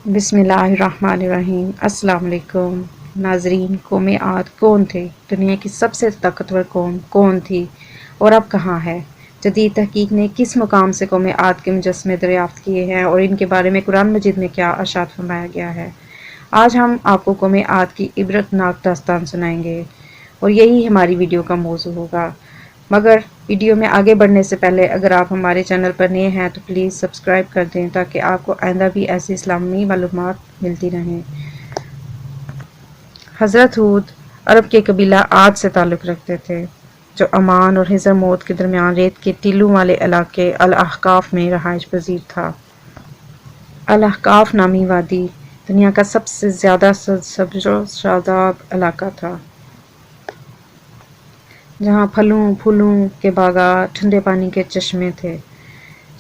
बिस्मिल्लाहिर्रहमानिर्रहीम। अस्सलाम वालेकुम नाजरीन। कौम आद कौन थे? दुनिया की सबसे ताकतवर कौम कौन थी और अब कहाँ है? जदीद तहकीक ने किस मुकाम से कौम आद के मुजस्मे दरियाफ्त किए हैं और इनके बारे में कुरान मजीद में क्या अरशाद फरमाया गया है? आज हम आपको कौम आद की इबरतनाक दास्तान सुनाएंगे और यही हमारी वीडियो का मौजू होगा। मगर वीडियो में आगे बढ़ने से पहले अगर आप हमारे चैनल पर नए हैं तो प्लीज़ सब्सक्राइब कर दें ताकि आपको आइंदा भी ऐसी इस्लामी मालूमात मिलती रहें। हज़रत हूद अरब के कबीला आद से ताल्लुक़ रखते थे जो अमान और हिजर मौत के दरमियान रेत के टीलों वाले इलाके अल अहकाफ में रहायश पजीर था। अल अहकाफ नामी वादी दुनिया का सबसे ज़्यादा सब्ज़ शादाब इलाका था, जहाँ फलों फूलों के बागात, ठंडे पानी के चश्मे थे,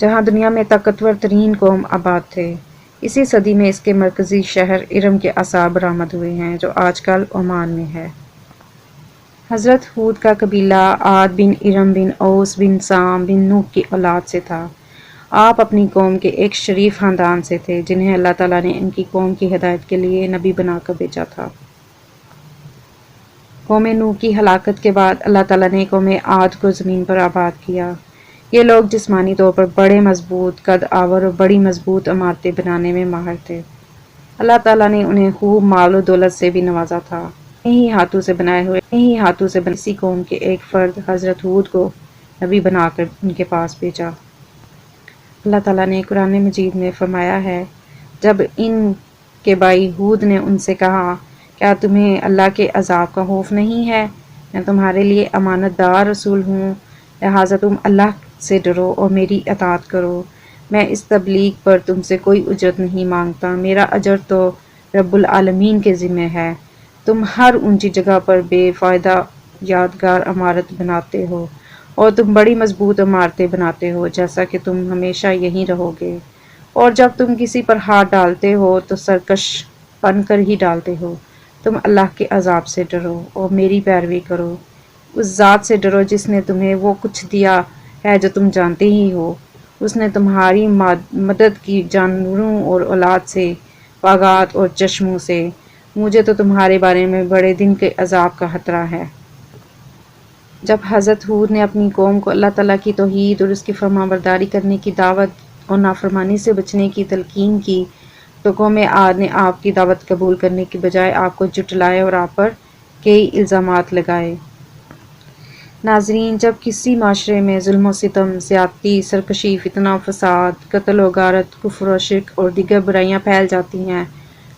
जहाँ दुनिया में ताकतवर तरीन कौम आबाद थे। इसी सदी में इसके मरकज़ी शहर इरम के आसार बरामद हुए हैं जो आजकल ओमान में है। हज़रत हूद का कबीला आद बिन इरम बिन औस बिन साम बिन नूह की औलाद से था। आप अपनी कौम के एक शरीफ ख़ानदान से थे जिन्हें अल्लाह ताला ने इनकी कौम की हिदायत के लिए नबी बनाकर भेजा था। कौम नूह की हलाकत के बाद अल्लाह ताला ने कौम आद को ज़मीन पर आबाद किया। ये लोग जिस्मानी तौर पर बड़े मजबूत, कद आवर और बड़ी मजबूत इमारतें बनाने में माहिर थे। अल्लाह ताला ने उन्हें खूब माल और दौलत से भी नवाजा था। इन्हीं हाथों से बने इसी कौम के एक फ़र्द हज़रत हूद को नबी बनाकर उनके पास भेजा। अल्लाह ताला ने कुरान मजीद में फरमाया है, जब इन के भाई हूद ने उनसे कहा, क्या तुम्हें अल्लाह के अजाब का खौफ नहीं है? मैं तुम्हारे लिए अमानतदार रसूल हूँ, लिहाजा तुम अल्लाह से डरो और मेरी अताअत करो। मैं इस तबलीग पर तुमसे कोई उजरत नहीं मांगता, मेरा अजर तो रब्बुल आलमीन के ज़िम्मे है। तुम हर ऊंची जगह पर बेफ़ायदा यादगार इमारत बनाते हो और तुम बड़ी मजबूत इमारतें बनाते हो, जैसा कि तुम हमेशा यहीं रहोगे। और जब तुम किसी पर हाथ डालते हो तो सरकश बनकर ही डालते हो। तुम अल्लाह के अजाब से डरो और मेरी पैरवी करो। उस ज़ात से डरो जिसने तुम्हें वो कुछ दिया है जो तुम जानते ही हो। उसने तुम्हारी मदद की जानवरों और औलाद से, बागात और चश्मों से। मुझे तो तुम्हारे बारे में बड़े दिन के अजाब का खतरा है। जब हज़रत हूद ने अपनी कौम को अल्लाह ताला की तौहीद और उसकी फरमाबरदारी करने की दावत और नाफरमानी से बचने की तलकीन की तो कौम आद ने आपकी दावत कबूल करने की बजाय आपको जुटलाया और आप पर कई इल्ज़ामात लगाए। नाजरीन, जब किसी माशरे में जुल्म सितम, ज़्यादती, सरकशी, फितना, फसाद, कत्ल व गारत, कुफ्र व शिर्क और दीगर बुराइयाँ फैल जाती हैं,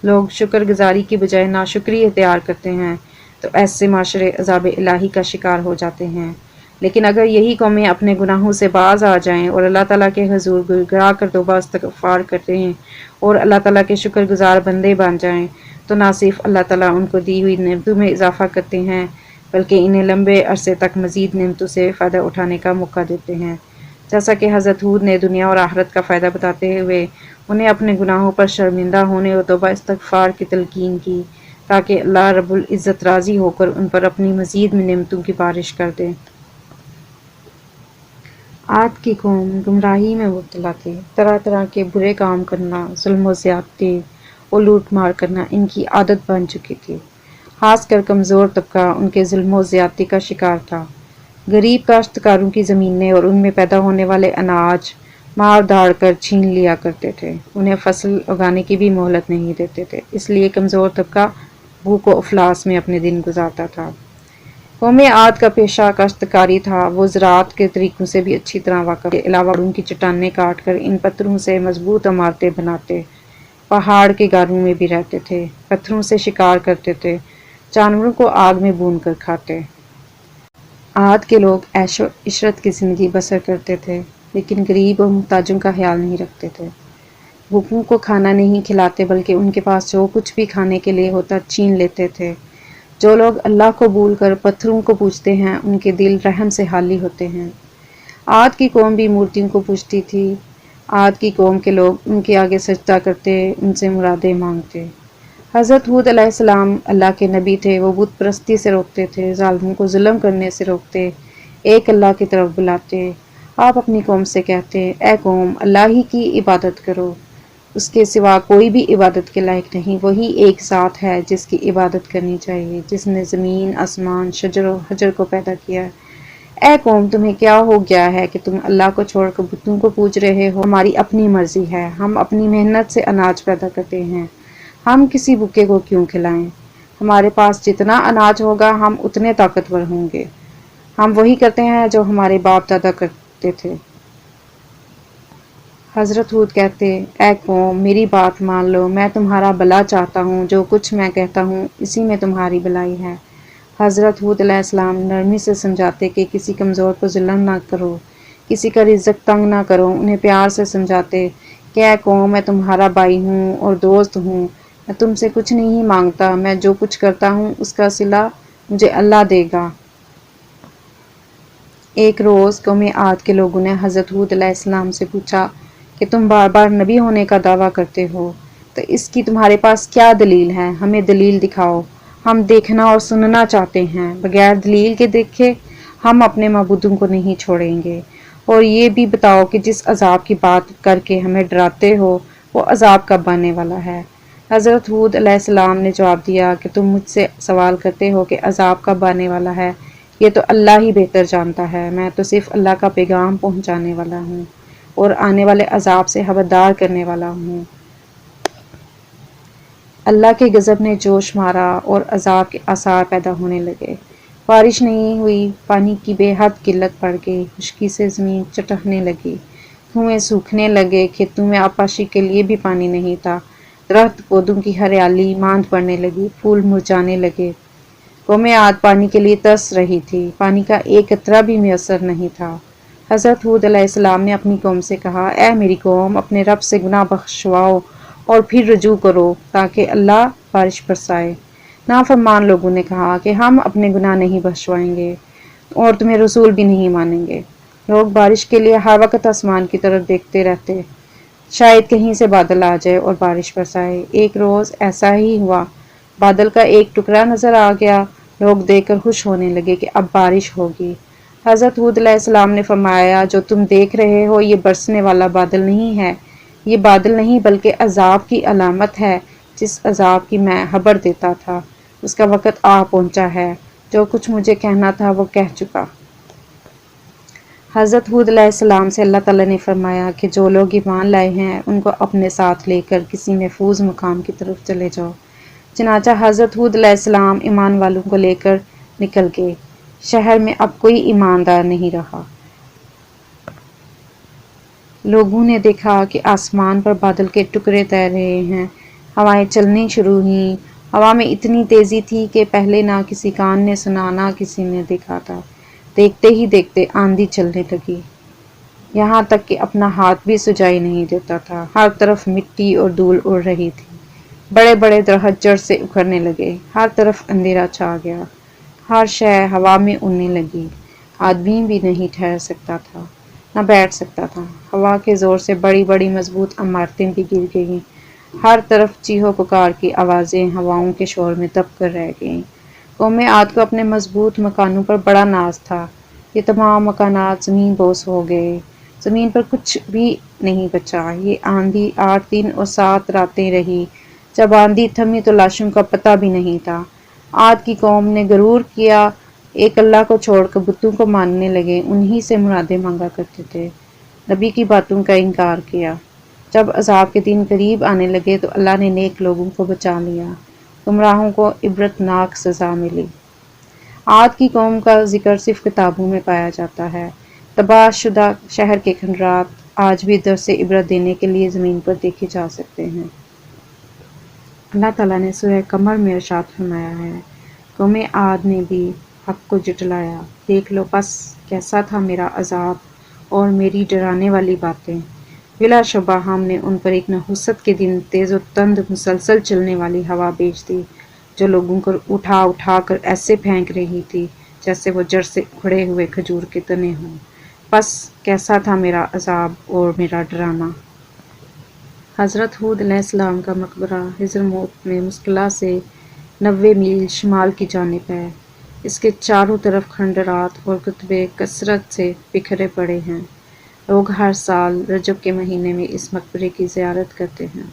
लोग शुक्रगुजारी की बजाय नाशुक्री इख्तियार करते हैं, तो ऐसे माशरे अज़ाब इलाही का शिकार हो जाते हैं। लेकिन अगर यही कौमें अपने गुनाहों से बाज आ जाएं और अल्लाह ताला के हुज़ूर गिड़गिड़ा कर तौबा इस्तग़फ़ार करें और अल्लाह ताला के शुक्रगुजार बंदे बन जाएं, तो ना सिर्फ अल्लाह ताला उनको दी हुई नेमतों में इजाफ़ा करते हैं बल्कि इन्हें लंबे अरसे तक मज़ीद नेमतों से फ़ायदा उठाने का मौका देते हैं। जैसा कि हज़रत हूद ने दुनिया और आखिरत का फ़ायदा बताते हुए उन्हें अपने गुनाहों पर शर्मिंदा होने और तौबा इस्तग़फ़ार की तलकीन की, ताकि अल्लाह रब्बुल इज़्ज़त राज़ी होकर उन पर अपनी मज़ीद नेमतों की बारिश कर दे। आद की कौम गुमराही में मुब्तला थी। तरह तरह के बुरे काम करना, जुल्म व ज़्यादती और लूट मार करना इनकी आदत बन चुकी थी। खासकर कमज़ोर तबका उनके जुल्म व ज़्यादती का शिकार था। गरीब काश्तकारों की ज़मीनें और उनमें पैदा होने वाले अनाज मार दाड़ कर छीन लिया करते थे। उन्हें फसल उगाने की भी मोहलत नहीं देते थे, इसलिए कमज़ोर तबका भूख व अफलास में अपने दिन गुजारता था। कौम आद का पेशा काश्तकारी था। वो ज़राअत के तरीक़ों से भी अच्छी तरह वाक़िफ़ के अलावा उनकी चट्टानें काट कर इन पत्थरों से मजबूत इमारतें बनाते, पहाड़ के गारों में भी रहते थे, पत्थरों से शिकार करते थे, जानवरों को आग में भून कर खाते। आद के लोग ऐशो इशरत की ज़िंदगी बसर करते थे, लेकिन गरीब और मुहताजों का ख्याल नहीं रखते थे। भूखों को खाना नहीं खिलाते बल्कि उनके पास जो कुछ भी खाने के लिए होता छीन लेते थे। जो लोग अल्लाह को भूल कर पत्थरों को पूजते हैं उनके दिल रहम से खाली होते हैं। आद की कौम भी मूर्तियों को पूजती थी। आद की कौम के लोग उनके आगे सजदा करते, उनसे मुरादें मांगते। हज़रत हूद अलैहिस्सलाम अल्लाह के नबी थे। वो बुत परस्ती से रोकते थे, ज़ालिमों को जुल्म करने से रोकते, एक अल्लाह की तरफ बुलाते। आप अपनी कौम से कहते, ए कौम, अल्लाह ही की इबादत करो, اس کے سوا کوئی بھی عبادت کے لائق نہیں، وہی ایک ذات ہے جس کی عبادت کرنی چاہیے، جس نے زمین، آسمان، شجر و حجر کو پیدا کیا ہے۔ اے قوم، تمہیں کیا ہو گیا ہے کہ تم اللہ کو چھوڑ کر بتوں کو پوج رہے ہو؟ ہماری اپنی مرضی ہے، ہم اپنی محنت سے اناج پیدا کرتے ہیں، ہم کسی بھوکے کو کیوں کھلائیں؟ ہمارے پاس جتنا اناج ہوگا ہم اتنے طاقتور ہوں گے۔ ہم وہی کرتے ہیں جو ہمارے باپ دادا کرتے تھے۔ حضرت ہود کہتے، اے قوم، میری بات مان لو، میں تمہارا بھلا چاہتا ہوں، جو کچھ میں کہتا ہوں اسی میں تمہاری بھلائی ہے۔ حضرت ہود علیہ السلام نرمی سے سمجھاتے کہ کسی کمزور کو ظلم نہ کرو، کسی کا رزق تنگ نہ کرو، انہیں پیار سے سمجھاتے کہ اے قوم، میں تمہارا بھائی ہوں اور دوست ہوں، میں تم سے کچھ نہیں مانگتا، میں جو کچھ کرتا ہوں اس کا صلہ مجھے اللہ دے گا۔ ایک روز قوم عاد کے لوگوں نے حضرت ہود علیہ السلام سے پوچھا کہ تم بار بار نبی ہونے کا دعویٰ کرتے ہو، تو اس کی تمہارے پاس کیا دلیل ہے؟ ہمیں دلیل دکھاؤ، ہم دیکھنا اور سننا چاہتے ہیں۔ بغیر دلیل کے دیکھے ہم اپنے معبودوں کو نہیں چھوڑیں گے۔ اور یہ بھی بتاؤ کہ جس عذاب کی بات کر کے ہمیں ڈراتے ہو وہ عذاب کب آنے والا ہے؟ حضرت ہود علیہ السلام نے جواب دیا کہ تم مجھ سے سوال کرتے ہو کہ عذاب کب آنے والا ہے، یہ تو اللہ ہی بہتر جانتا ہے، میں تو صرف اللہ کا پیغام پہنچانے والا ہوں اور آنے والے عذاب سے خبردار کرنے والا ہوں۔ اللہ کے غضب نے جوش مارا اور عذاب کے آثار پیدا ہونے لگے۔ بارش نہیں ہوئی، پانی کی بے حد قلت پڑ گئی، خشکی سے زمین چٹکنے لگی، کنویں سوکھنے لگے، کھیتوں میں آبپاشی کے لیے بھی پانی نہیں تھا، درخت پودوں کی ہریالی ماند پڑنے لگی، پھول مرجھانے لگے۔ قوم عاد پانی کے لیے ترس رہی تھی، پانی کا ایک قطرہ بھی میسر نہیں تھا۔ حضرت ہود علیہ السلام نے اپنی قوم سے کہا، اے میری قوم، اپنے رب سے گناہ بخشواؤ اور پھر رجوع کرو تاکہ اللہ بارش برسائے۔ نافرمان لوگوں نے کہا کہ ہم اپنے گناہ نہیں بخشوائیں گے اور تمہیں رسول بھی نہیں مانیں گے۔ لوگ بارش کے لیے ہر وقت آسمان کی طرف دیکھتے رہتے، شاید کہیں سے بادل آ جائے اور بارش برسائے۔ ایک روز ایسا ہی ہوا، بادل کا ایک ٹکڑا نظر آ گیا، لوگ دیکھ کر خوش ہونے لگے کہ اب بارش ہوگی۔ حضرت ہود علیہ السلام نے فرمایا، جو تم دیکھ رہے ہو یہ برسنے والا بادل نہیں ہے، یہ بادل نہیں بلکہ عذاب کی علامت ہے، جس عذاب کی میں خبر دیتا تھا اس کا وقت آ پہنچا ہے، جو کچھ مجھے کہنا تھا وہ کہہ چکا۔ حضرت ہود علیہ السلام سے اللہ تعالیٰ نے فرمایا کہ جو لوگ ایمان لائے ہیں ان کو اپنے ساتھ لے کر کسی محفوظ مقام کی طرف چلے جاؤ۔ چنانچہ حضرت ہود علیہ السلام ایمان والوں کو لے کر نکل گئے۔ شہر میں اب کوئی ایماندار نہیں رہا۔ لوگوں نے دیکھا کہ آسمان پر بادل کے ٹکڑے تیر رہے ہیں، ہوائیں چلنی شروع ہوئیں۔ ہوا میں اتنی تیزی تھی کہ پہلے نہ کسی کان نے سنا نہ کسی نے دیکھا تھا۔ دیکھتے ہی دیکھتے آندھی چلنے لگی، یہاں تک کہ اپنا ہاتھ بھی سجائی نہیں دیتا تھا۔ ہر طرف مٹی اور دھول اڑ رہی تھی، بڑے بڑے درخت جڑ سے اکھڑنے لگے، ہر طرف اندھیرا چھا گیا، ہر شے ہوا میں اڑنے لگی، آدمی بھی نہیں ٹھہر سکتا تھا، نہ بیٹھ سکتا تھا۔ ہوا کے زور سے بڑی بڑی مضبوط عمارتیں بھی گر گئیں، ہر طرف چیخو پکار کی آوازیں ہواؤں کے شور میں دب کر رہ گئیں۔ قوم عاد کو اپنے مضبوط مکانوں پر بڑا ناز تھا، یہ تمام مکانات زمین بوس ہو گئے، زمین پر کچھ بھی نہیں بچا۔ یہ آندھی 8 دن اور 7 راتیں رہی، جب آندھی تھمی تو لاشوں کا پتہ بھی نہیں تھا۔ عاد کی قوم نے غرور کیا، ایک اللہ کو چھوڑ کر بتوں کو ماننے لگے، انہی سے مرادیں مانگا کرتے تھے، نبی کی باتوں کا انکار کیا۔ جب عذاب کے دن قریب آنے لگے تو اللہ نے نیک لوگوں کو بچا لیا، گمراہوں کو عبرتناک سزا ملی۔ عاد کی قوم کا ذکر صرف کتابوں میں پایا جاتا ہے، تباہ شدہ شہر کے کھنڈرات آج بھی درس عبرت دینے کے لیے زمین پر دیکھے جا سکتے ہیں۔ اللہ تعالیٰ نے سورہ قمر میں ارشاد فرمایا ہے، قوم عاد نے بھی حق کو جھٹلایا، دیکھ لو پس کیسا تھا میرا عذاب اور میری ڈرانے والی باتیں۔ بلا شبہ ہم نے ان پر ایک نحوست کے دن تیز و تند مسلسل چلنے والی ہوا بھیج دی، جو لوگوں کو اٹھا اٹھا کر ایسے پھینک رہی تھی جیسے وہ جڑ سے اکھڑے ہوئے کھجور کے تنے ہوں۔ پس کیسا تھا میرا عذاب اور میرا ڈرانا۔ حضرت ہود علیہ السلام کا مقبرہ حضرموت میں مسکلہ سے 90 میل شمال کی جانب ہے۔ اس کے چاروں طرف کھنڈرات اور کتبے کثرت سے بکھرے پڑے ہیں۔ لوگ ہر سال رجب کے مہینے میں اس مقبرے کی زیارت کرتے ہیں۔